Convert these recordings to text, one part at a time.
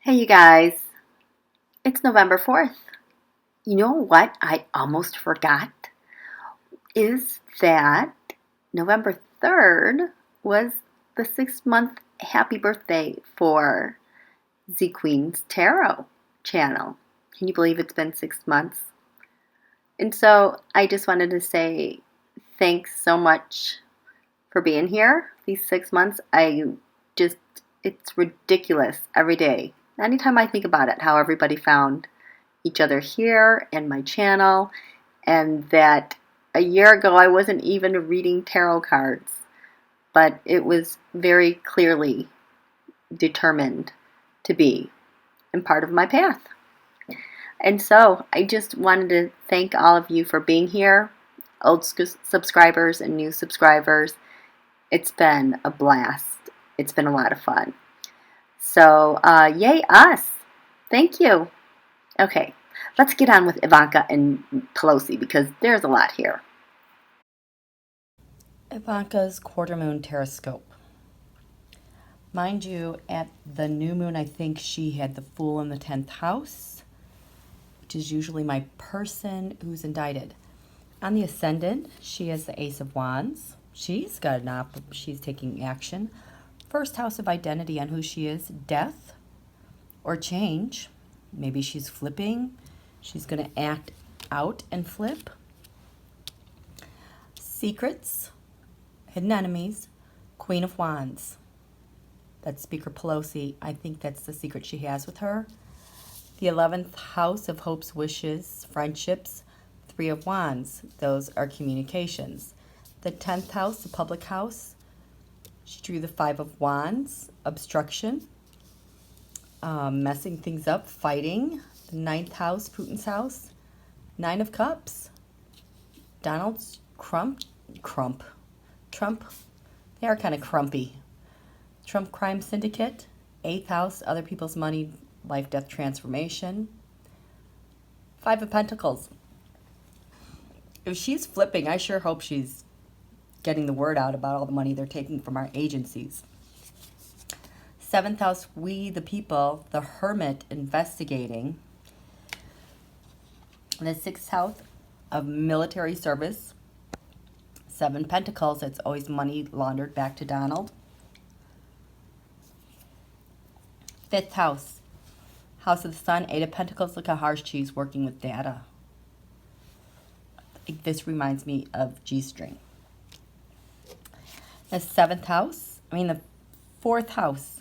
Hey, you guys, it's November 4th. You know what I almost forgot? Is that November 3rd was the 6 month happy birthday for Z Queen's Tarot channel. Can you believe it's been 6 months? And so I just wanted to say thanks so much for being here these 6 months. Just, it's ridiculous every day. Anytime I think about it, how everybody found each other here and my channel, and that a year ago I wasn't even reading tarot cards, but it was very clearly determined to be and part of my path. And so I just wanted to thank all of you for being here, old subscribers and new subscribers. It's been a blast. It's been a lot of fun. So, yay us. Thank you. Okay, let's get on with Ivanka and Pelosi because there's a lot here. Ivanka's quarter moon teroscope. Mind you, at the new moon, I think she had the Fool in the 10th house, which is usually my person who's indicted. On the ascendant, she has the Ace of Wands. She's taking action. First house of identity on who she is, death or change. Maybe she's flipping. She's going to act out and flip. Secrets, hidden enemies, Queen of Wands. That's Speaker Pelosi. I think that's the secret she has with her. The 11th house of hopes, wishes, friendships, Three of Wands. Those are communications. The 10th house, the public house, she drew the Five of Wands, obstruction, messing things up, fighting. The 9th house, Putin's house, Nine of Cups, Donald's Trump. They are kind of crumpy. Trump crime syndicate, 8th house, other people's money, life, death, transformation. Five of Pentacles. If she's flipping, I sure hope she's getting the word out about all the money they're taking from our agencies. 7th house, we the people, the Hermit, investigating. The 6th house of military service, 7 Pentacles, it's always money laundered back to Donald. 5th house, House of the Sun, 8 of Pentacles. Look how hard she's working with data. This reminds me of G-string. The 4th house,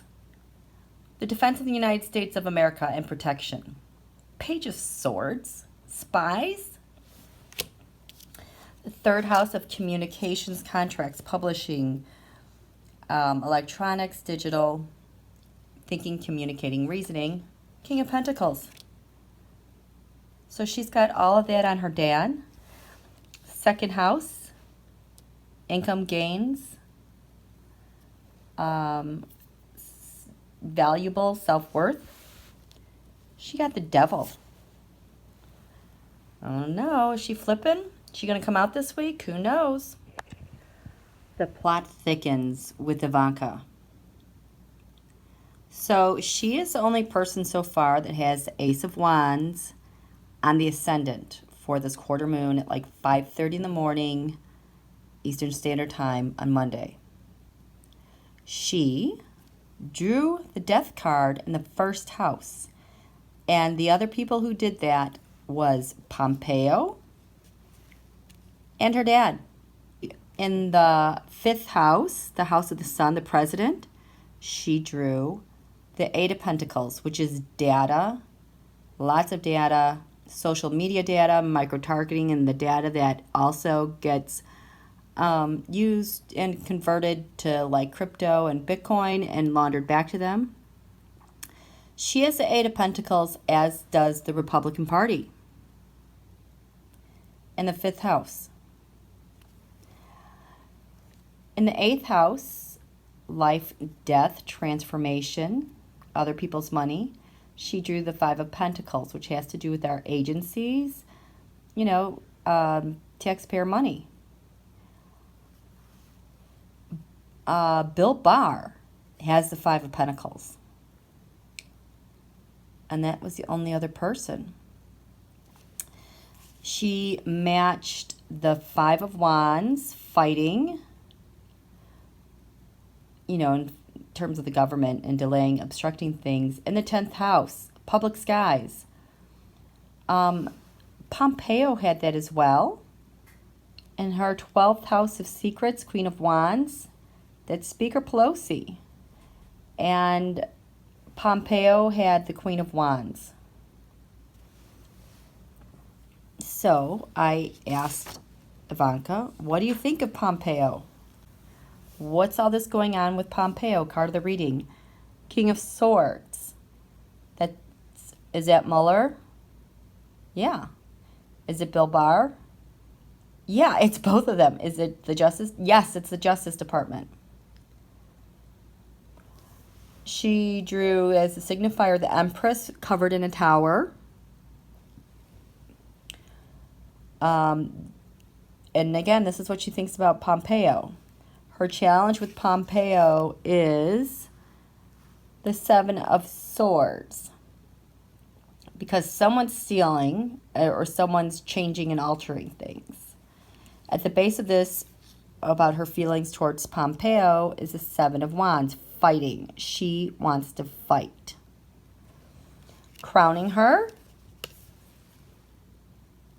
the defense of the United States of America and protection. Page of Swords, spies. The 3rd house of communications, contracts, publishing, electronics, digital, thinking, communicating, reasoning. King of Pentacles. So she's got all of that on her dad. 2nd house, income gains, valuable self-worth. She got the Devil. I don't know. Is she flipping? Is she going to come out this week? Who knows? The plot thickens with Ivanka. So she is the only person so far that has the Ace of Wands on the ascendant for this quarter moon at like 5:30 in the morning Eastern Standard Time on Monday. She drew the Death card in the 1st house. And the other people who did that was Pompeo and her dad. In the 5th house, the House of the Sun, the president, she drew the 8 of Pentacles, which is data, lots of data, social media data, micro-targeting, and the data that also gets used and converted to like crypto and Bitcoin and laundered back to them. She has the 8 of Pentacles, as does the Republican Party. In the 5th house. In the 8th house, life, death, transformation, other people's money. She drew the 5 of Pentacles, which has to do with our agencies, taxpayer money. Bill Barr has the 5 of Pentacles. And that was the only other person. She matched the Five of Wands, fighting, in terms of the government and delaying, obstructing things. In the 10th house, public skies. Pompeo had that as well. In her 12th house of secrets, Queen of Wands, that's Speaker Pelosi. And Pompeo had the Queen of Wands. So I asked Ivanka, what do you think of Pompeo? What's all this going on with Pompeo? Card of the reading. King of Swords. Is that Mueller? Yeah. Is it Bill Barr? Yeah, it's both of them. Is it the Justice? Yes, it's the Justice Department. She drew as a signifier the Empress covered in a tower. And again, this is what she thinks about Pompeo. Her challenge with Pompeo is the Seven of Swords. Because someone's stealing or someone's changing and altering things. At the base of this, about her feelings towards Pompeo, is the Seven of Wands, fighting. She wants to fight. Crowning her,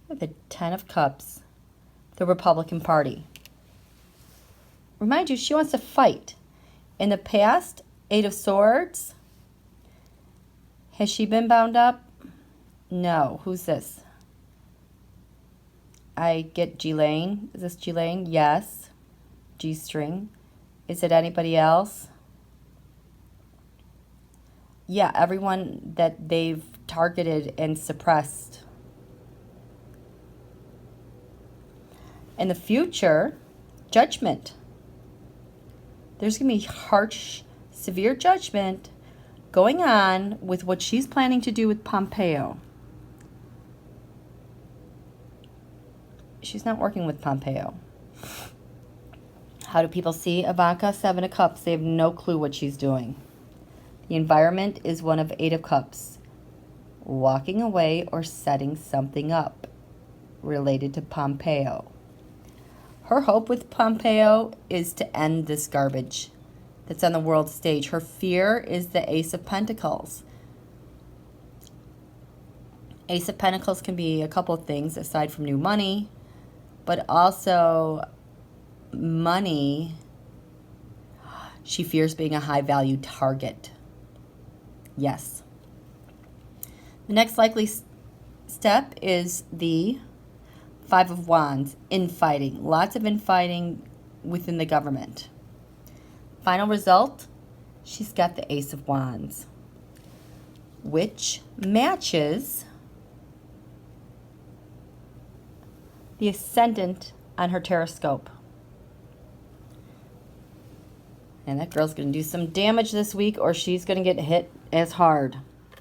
the Ten of Cups, the Republican Party. Remind you, she wants to fight. In the past, Eight of Swords. Has she been bound up? No. Who's this? I get G-Lane. Is this G-Lane? Yes. G-string. Is it anybody else? Yeah, everyone that they've targeted and suppressed. In the future, judgment. There's going to be harsh, severe judgment going on with what she's planning to do with Pompeo. She's not working with Pompeo. How do people see Ivanka? Seven of Cups. They have no clue what she's doing. The environment is one of Eight of Cups. Walking away or setting something up related to Pompeo. Her hope with Pompeo is to end this garbage that's on the world stage. Her fear is the Ace of Pentacles. Ace of Pentacles can be a couple of things aside from new money, but also money. She fears being a high-value target. Yes. The next likely step is the Five of Wands, infighting. Lots of infighting within the government. Final result, she's got the Ace of Wands, which matches the ascendant on her Taroscope. And that girl's going to do some damage this week or she's going to get hit as hard.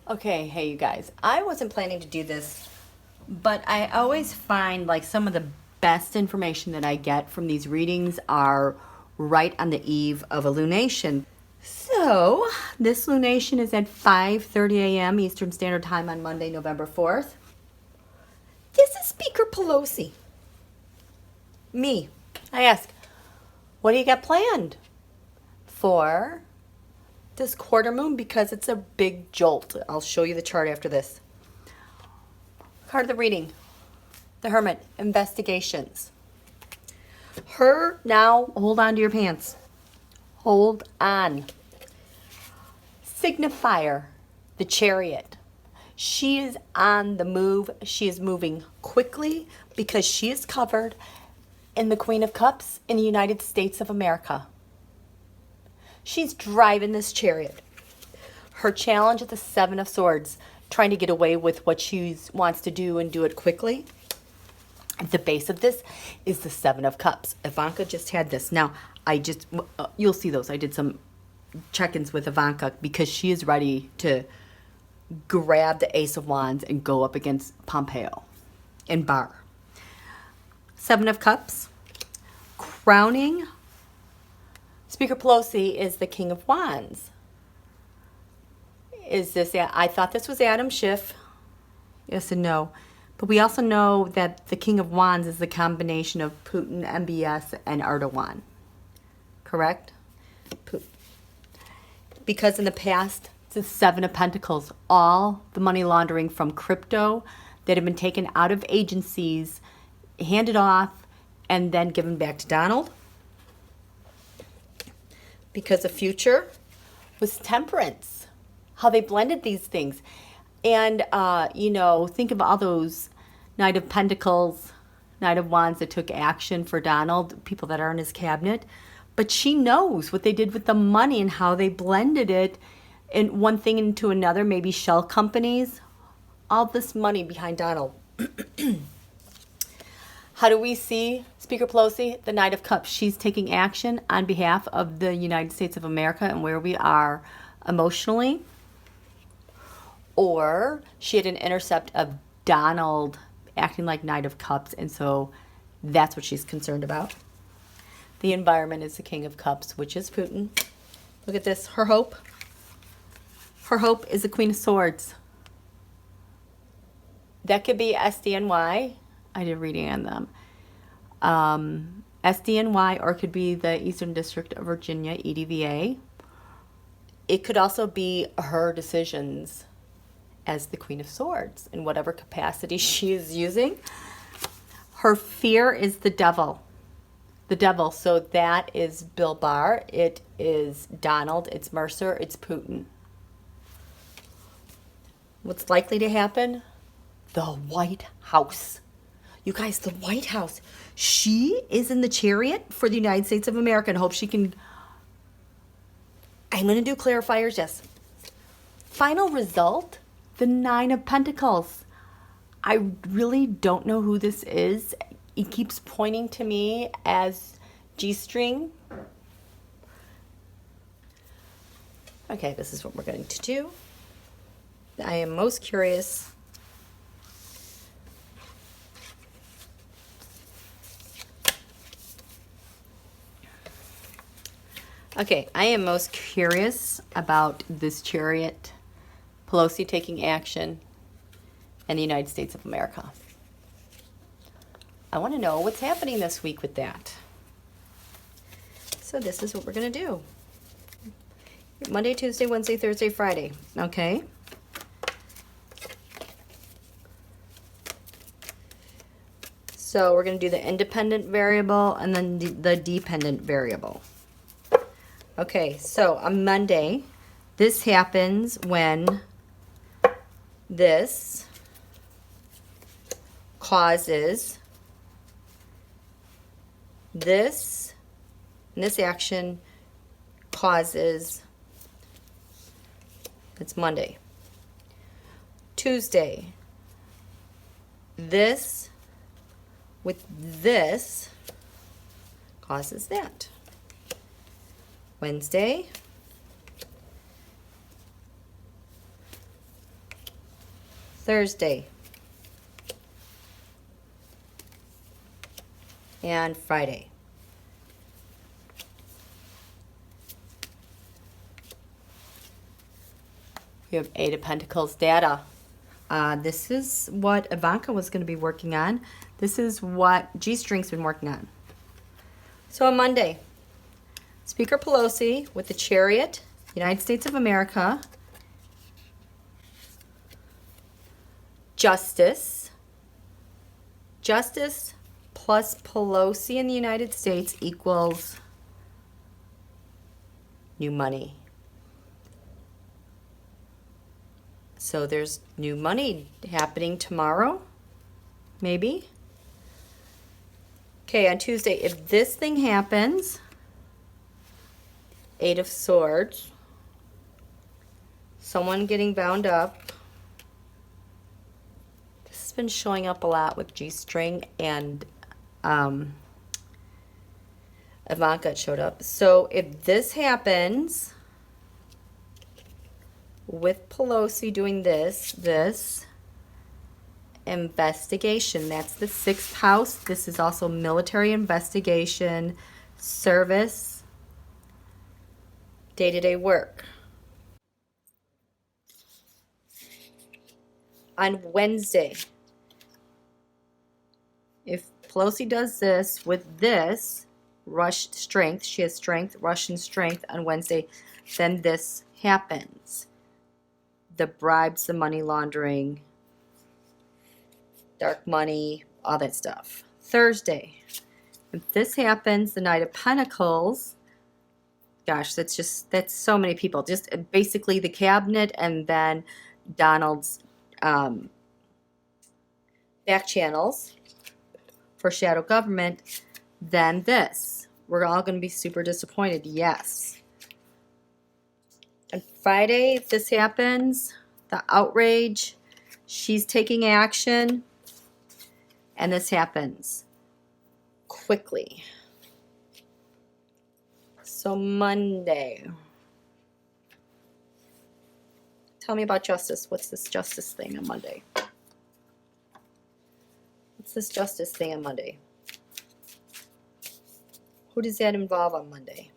Okay, hey you guys, I wasn't planning to do this, but I always find like some of the best information that I get from these readings are right on the eve of a lunation. So this lunation is at 5:30 a.m. Eastern Standard Time on Monday, November 4th. This is Speaker Pelosi. Me. I ask, what do you got planned for this quarter moon? Because it's a big jolt. I'll show you the chart after this. Card of the reading. The Hermit. Investigations. Her now, hold on to your pants. Hold on. Signifier. The Chariot. She is on the move. She is moving quickly because she is covered in the Queen of Cups in the United States of America. She's driving this chariot. Her challenge is the Seven of Swords, trying to get away with what she wants to do and do it quickly. At the base of this is the Seven of Cups. Ivanka just had this. Now, you'll see those. I did some check-ins with Ivanka because she is ready to grab the Ace of Wands and go up against Pompeo and Barr. Seven of Cups. Crowning Speaker Pelosi is the King of Wands. is this? I thought this was Adam Schiff. Yes and no. But we also know that the King of Wands is the combination of Putin, MBS, and Erdogan. Correct? Because in the past, it's the Seven of Pentacles. All the money laundering from crypto that had been taken out of agencies, handed off, and then given back to Donald. Because the future was temperance. How they blended these things. And, think of all those Knight of Pentacles, Knight of Wands that took action for Donald, people that are in his cabinet. But she knows what they did with the money and how they blended it in one thing into another, maybe shell companies. All this money behind Donald. How do we see Speaker Pelosi, the Knight of Cups? She's taking action on behalf of the United States of America and where we are emotionally. Or she had an intercept of Donald acting like Knight of Cups, and so that's what she's concerned about. The environment is the King of Cups, which is Putin. Look at this. Her hope. Her hope is the Queen of Swords. That could be SDNY. I did reading on them. SDNY, or it could be the Eastern District of Virginia, EDVA. It could also be her decisions as the Queen of Swords in whatever capacity she is using. Her fear is the devil. The devil. So that is Bill Barr. It is Donald. It's Mercer. It's Putin. What's likely to happen? The White House. You guys, the White House. She is in the chariot for the United States of America and hope she can... I'm going to do clarifiers, yes. Final result, the Nine of Pentacles. I really don't know who this is. It keeps pointing to me as G-string. Okay, this is what we're going to do. I am most curious. Okay, I am most curious about this chariot, Pelosi taking action, and the United States of America. I want to know what's happening this week with that. So this is what we're going to do. Monday, Tuesday, Wednesday, Thursday, Friday. Okay. So we're going to do the independent variable and then the dependent variable. Okay, so on Monday, this happens when this causes this, and this action causes, it's Monday. Tuesday, this with this causes that. Wednesday, Thursday, and Friday. We have Eight of Pentacles data. This is what Ivanka was going to be working on. This is what G-String's been working on. So on Monday, Speaker Pelosi with the Chariot, United States of America, Justice plus Pelosi in the United States equals new money. So there's new money happening tomorrow, maybe. Okay, on Tuesday, if this thing happens, Eight of Swords, someone getting bound up. This has been showing up a lot with G-string and Ivanka showed up. So if this happens with Pelosi doing this investigation, that's the 6th house. This is also military investigation, service, day-to-day work. on Wednesday. If Pelosi does this with this, Rush strength, she has strength, Russian strength on Wednesday, then this happens. The bribes, the money laundering, dark money, all that stuff. Thursday, if this happens, the Knight of Pentacles, gosh, that's so many people. Just basically the cabinet and then Donald's back channels for shadow government. Then this. We're all going to be super disappointed. Yes. On Friday, if this happens, the outrage, she's taking action, and this happens quickly. So Monday. Tell me about justice. What's this justice thing on Monday? What's this justice thing on Monday? Who does that involve on Monday?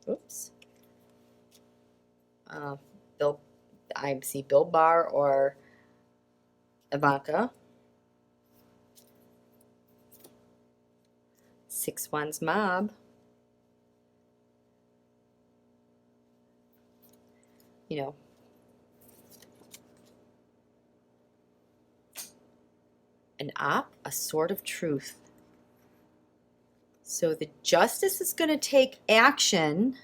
Oops. I see Bill Barr or Ivanka. 6 Wands mob. You know. A sword of truth. So the justice is going to take action.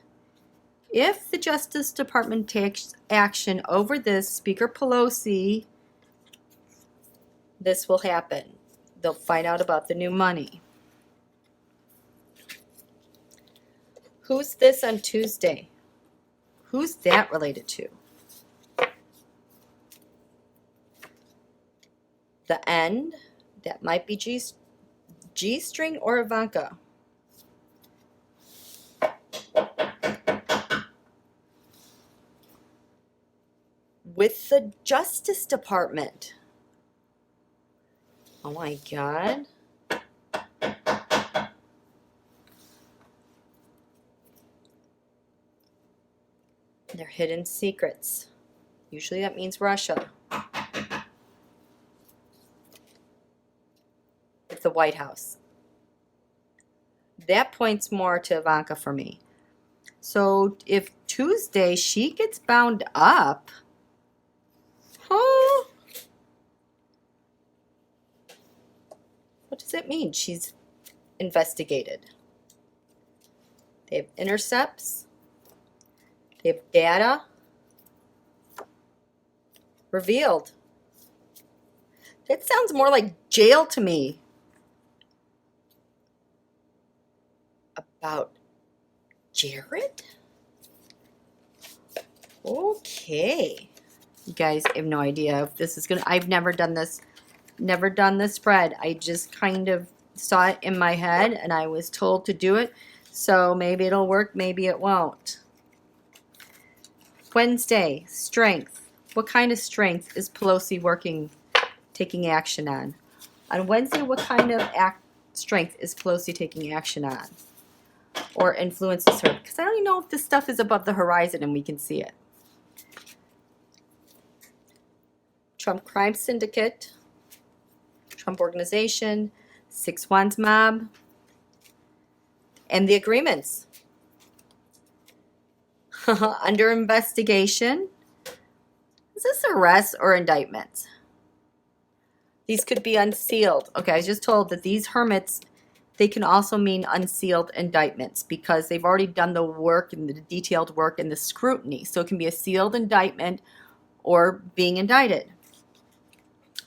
If the Justice Department takes action over this, Speaker Pelosi, this will happen. They'll find out about the new money. Who's this on Tuesday? Who's that related to? The end. That might be G-string or Ivanka. With the Justice Department. Oh my God. They're hidden secrets. Usually that means Russia. It's the White House. That points more to Ivanka for me. So if Tuesday she gets bound up, huh? What does it mean? She's investigated. They have intercepts. They have data revealed. That sounds more like jail to me. About Jared? Okay. You guys have no idea if this is gonna. I've never done this. Never done this spread. I just kind of saw it in my head and I was told to do it. So maybe it'll work, maybe it won't. Wednesday, strength. What kind of strength is Pelosi taking action on? On Wednesday, what kind of strength is Pelosi taking action on? Or influences her? Because I don't even know if this stuff is above the horizon and we can see it. Trump Crime Syndicate. Trump Organization. 6 Wands Mob. And the agreements. Under investigation. Is this arrest or indictment? These could be unsealed. Okay, I was just told that these hermits, they can also mean unsealed indictments because they've already done the work and the detailed work and the scrutiny. So it can be a sealed indictment or being indicted.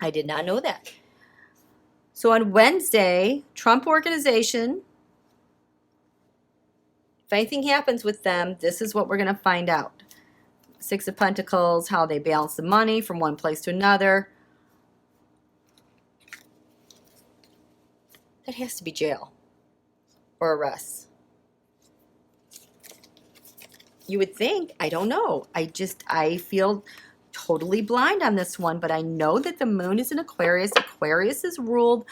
I did not know that. So on Wednesday, Trump Organization, if anything happens with them, this is what we're going to find out. 6 of Pentacles, how they balance the money from one place to another. That has to be jail or arrest. You would think, I don't know. I feel totally blind on this one, but I know that the moon is in Aquarius. Aquarius is ruled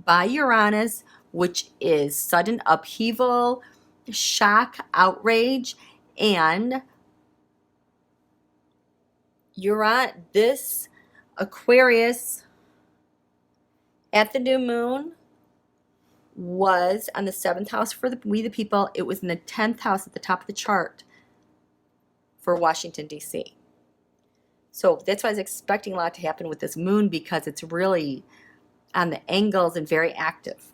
by Uranus, which is sudden upheaval, shock, outrage, and You're on this Aquarius at the new moon was on the 7th house for we the people. It was in the 10th house at the top of the chart for Washington, D.C. So that's why I was expecting a lot to happen with this moon, because it's really on the angles and very active.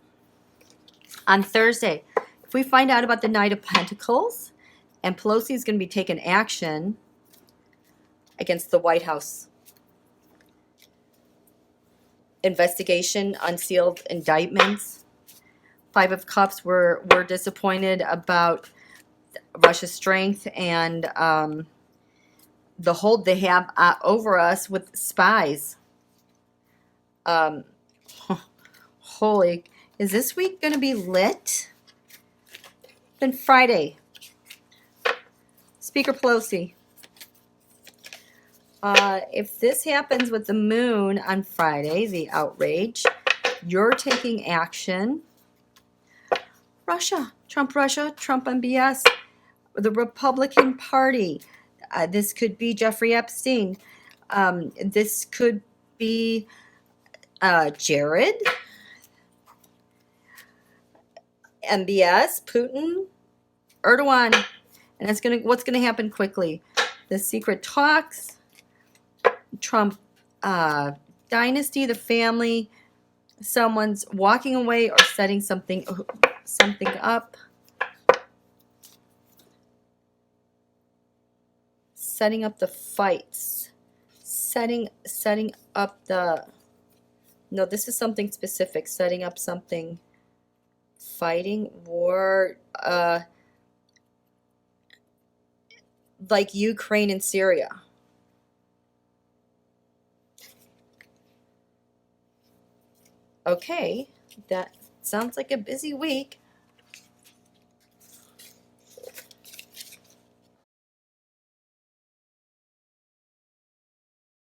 On Thursday, if we find out about the Knight of Pentacles, and Pelosi is going to be taking action against the White House. Investigation, unsealed indictments. 5 of Cups, we're disappointed about Russia's strength and the hold they have over us with spies. Holy, is this week going to be lit? Then Friday, Speaker Pelosi. If this happens with the moon on Friday, the outrage, you're taking action. Russia, Trump MBS, the Republican Party. This could be Jeffrey Epstein. This could be Jared, MBS, Putin, Erdogan. And that's what's gonna happen quickly. The secret talks, Trump dynasty, the family, someone's walking away or setting something up. Setting up the fights. Setting up the... No, this is something specific. Setting up something. Fighting, war, like Ukraine and Syria. Okay, that sounds like a busy week.